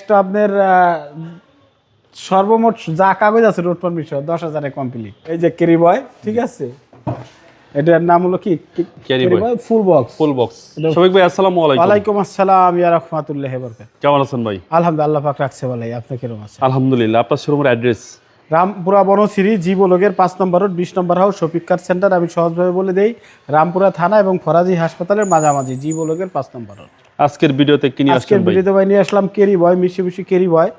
ট্যাক্সটা আপনার সর্বমোট যা কাগজ আছে রোড পারমিট 10,000-এ কমপ্লিট। এই যে ক্যারি বয়, ঠিক আছে, এটার নাম হলো কি ক্যারি বয় ফুল বক্স। শফিক ভাই আসসালামু আলাইকুম। ওয়ালাইকুম আসসালাম ইয়া রাহমাতুল্লাহি ওয়া বারাকাতুহু। কেমন আছেন ভাই? আলহামদুলিল্লাহ, পাক রাখছে ভাই। আপনি কিরকম আছেন? আলহামদুলিল্লাহ। আপনার শোরুমের অ্যাড্রেস? রামপুরা বনশ্রী জীবলোগের 5 নম্বর রোড 20 নম্বর হাউস শফিক কার সেন্টার। আমি সহজভাবে বলে দেই, রামপুরা থানা এবং ফরাজি হাসপাতালের মাঝামাঝি জীবলোকের 5 নম্বর রোড। আজকের ভিডিওতে কি নিয়ে আসছেন ভাই? আজকের ভিডিওতে ভাই নিয়ে আসলাম ক্যারি বয়, মিশিবিশি ক্যারি বয়।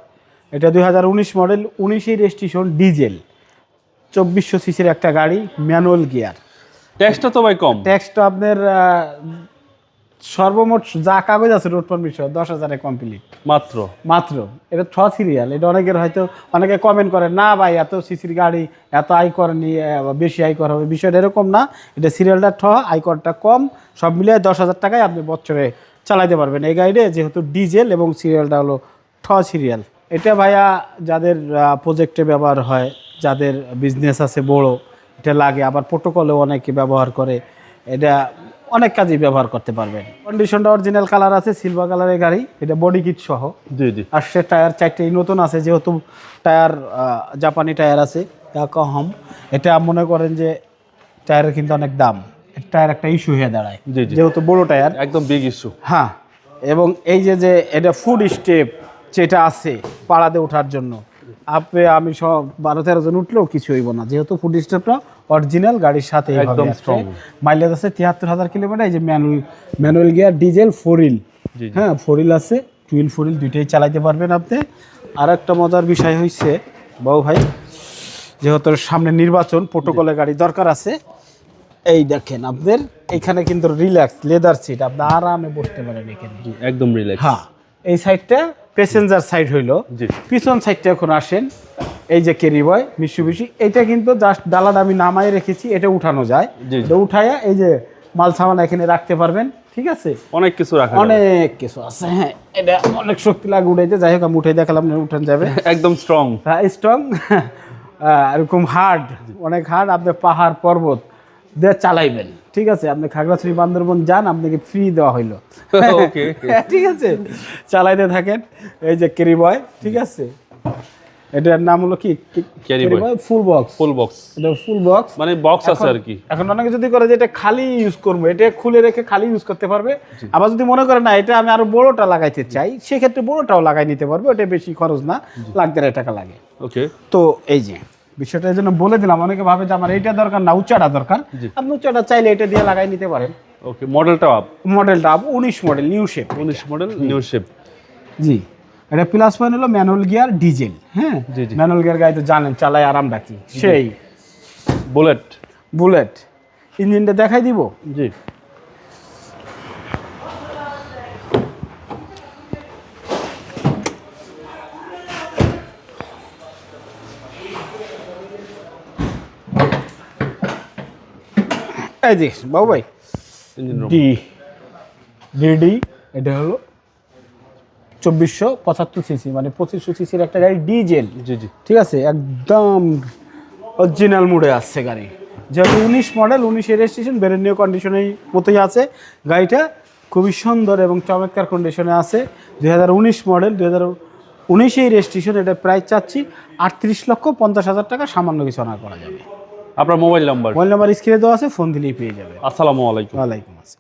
এটা 2019 মডেল, 19 রেজিস্ট্রেশন, ডিজেল, 2400 সিসির একটা গাড়ি, ম্যানুয়াল গিয়ার। ট্যাক্সটা তো ভাই কম। ট্যাক্সটা আপনার সর্বমোট যা কাগজ আছে রোড পারমিট 10,000-এ কমপ্লিট মাত্র। এটা 6 সিরিয়াল। এটা অনেকে কমেন্ট করে, না ভাই এত সিসির গাড়ি এত আয়কর নিয়ে বেশি আয়কর হবে। বিষয়টা এরকম না, এটা সিরিয়ালটা আয়করটা কম, সব মিলিয়ে 10,000 টাকায় আপনি বছরে চালাতে পারবেন এই গাড়িতে, যেহেতু ডিজেল এবং সিরিয়ালটা হলো সিরিয়াল। এটা ভাইয়া যাদের প্রজেক্টে ব্যবহার হয়, যাদের বিজনেস আছে বড়, এটা লাগে। আবার প্রোটোকলেও অনেকে ব্যবহার করে, এটা অনেক কাজেই ব্যবহার করতে পারবেন। কন্ডিশনটা অরিজিনাল কালার আছে, সিলভার কালারের গাড়ি। এটা বডি কিট সহ। জি। আর সে টায়ার 4টেই নতুন আছে, যেহেতু টায়ার জাপানি টায়ার আছে কম। এটা মনে করেন যে টায়ারের কিন্তু অনেক দাম, টায়ার একটা ইস্যু হয়ে দাঁড়ায়, যেহেতু বড় টায়ার, একদম বিগ ইস্যু। হ্যাঁ। এবং এই যে এটা ফুড স্টেপ যেটা আছে পাড়াতে ওঠার জন্য, আমি সব 12-13 জন উঠলেও কিছু হইব না, যেহেতু ফুড স্টেপটা অরিজিনাল গাড়ির সাথে একদম স্ট্রং। মাইলেজ আছে 73,000 কিলোমিটার। এই যে ম্যানুয়াল গিয়ার, ডিজেল, 4 হুইল। হ্যাঁ, 4 হুইল আছে, 2 হুইল 4 হুইল দুইটাই চালাইতে পারবেন আপনি। আর একটা মজার বিষয় হচ্ছে বাবু ভাই, যেহেতু সামনে নির্বাচন, প্রোটোকলে গাড়ি দরকার আছে, এই দেখেন আপনাদের এখানে কিন্তু রিল্যাক্স লেদার সিট, আপনি আরামে বসতে পারেন এখানে, একদম রিল্যাক্স। হ্যাঁ। এই সাইডটা প্যাসেঞ্জার সাইড হইলো, পিছন সাইডটা এখন আসেন। এই যে ক্যারি বয় মিশুবিশি, এটা কিন্তু জাস্ট ডালাটা আমি নামাই রেখেছি, এটা উঠানো যায়। এটা উঠাইয়া এই যে মাল সামান এখানে রাখতে পারবেন, ঠিক আছে। অনেক কিছু রাখা, অনেক কিছু আছে। হ্যাঁ, এটা অনেক শক্তি লাগে উঠাইতে। যাই হোক, আমি উঠে দেখালাম, উঠান যাবে একদম স্ট্রং। হ্যাঁ, স্ট্রং। এরকম হার্ড, অনেক হার্ড। আপনি পাহাড় পর্বত দিয়ে চালাইবেন, ঠিক আছে। আপনি খাগড়াছড়ি বান্দরবন যান, আপনাকে ফ্রি দেওয়া হইলো, ঠিক আছে, চালাইতে থাকেন। এই যে ক্যারি বয়, ঠিক আছে, এটার নাম হলো কি ক্যারি বয় ফুল বক্স। এটা ফুল বক্স মানে বক্স আছে আর কি। এখন অনেকে যদি করে যে এটা খালি ইউজ করবো, এটা খুলে রেখে খালি ইউজ করতে পারবে। আবার যদি মনে করে না এটা আমি আরো বড়টা লাগাইতে চাই, সেক্ষেত্রে বড়টাও লাগাই নিতে পারবো। এটা বেশি খরচ না, 1,50,000 টাকা লাগে। ওকে, তো এই যে বিষয়টা এই জন্য বলে দিলাম। অনেকে ভাবে যে আমার এইটা দরকার না, উচ্চাটা দরকার। আপনি উচ্চাটা চাইলে এটা দিয়ে লাগাই নিতে পারেন। ওকে, মডেলটা 19 model, new shape. 19 model, new shape. জি, এটা প্লাস পয়েন্ট হলো ম্যানুয়াল গিয়ার, ডিজেল। হ্যাঁ, ম্যানুয়াল গিয়ার গাড়ি তো জানেন, চালায় আরাম রাখি। সেই বুলেট ইঞ্জিনটা দেখাই দিব। জি, এই যে বাবু ভাই, ডিডি, এটা হলো 2475 সিসি, মানে 2500 সিসির একটা গাড়ি, ডিজেল। জি, ঠিক আছে, একদম অরিজিনাল মোডে আসছে গাড়ি। যেহেতু 19 মডেল, 19 রেজিস্ট্রেশন, ব্র্যান্ড নিউ কন্ডিশনের মতোই আছে গাড়িটা। খুবই সুন্দর এবং চমৎকার কন্ডিশনে আছে। 2019 মডেল, 2019 রেজিস্ট্রেশন। এটা প্রাইস চাচ্ছি 38,50,000 টাকা, সামান্য কিছু অনার করা যাবে। আপনার মোবাইল নাম্বার স্ক্রিনে দেওয়া আছে, ফোন দিলেই পেয়ে যাবে। আসসালামু আলাইকুম। ওয়ালাইকুম আসসালাম।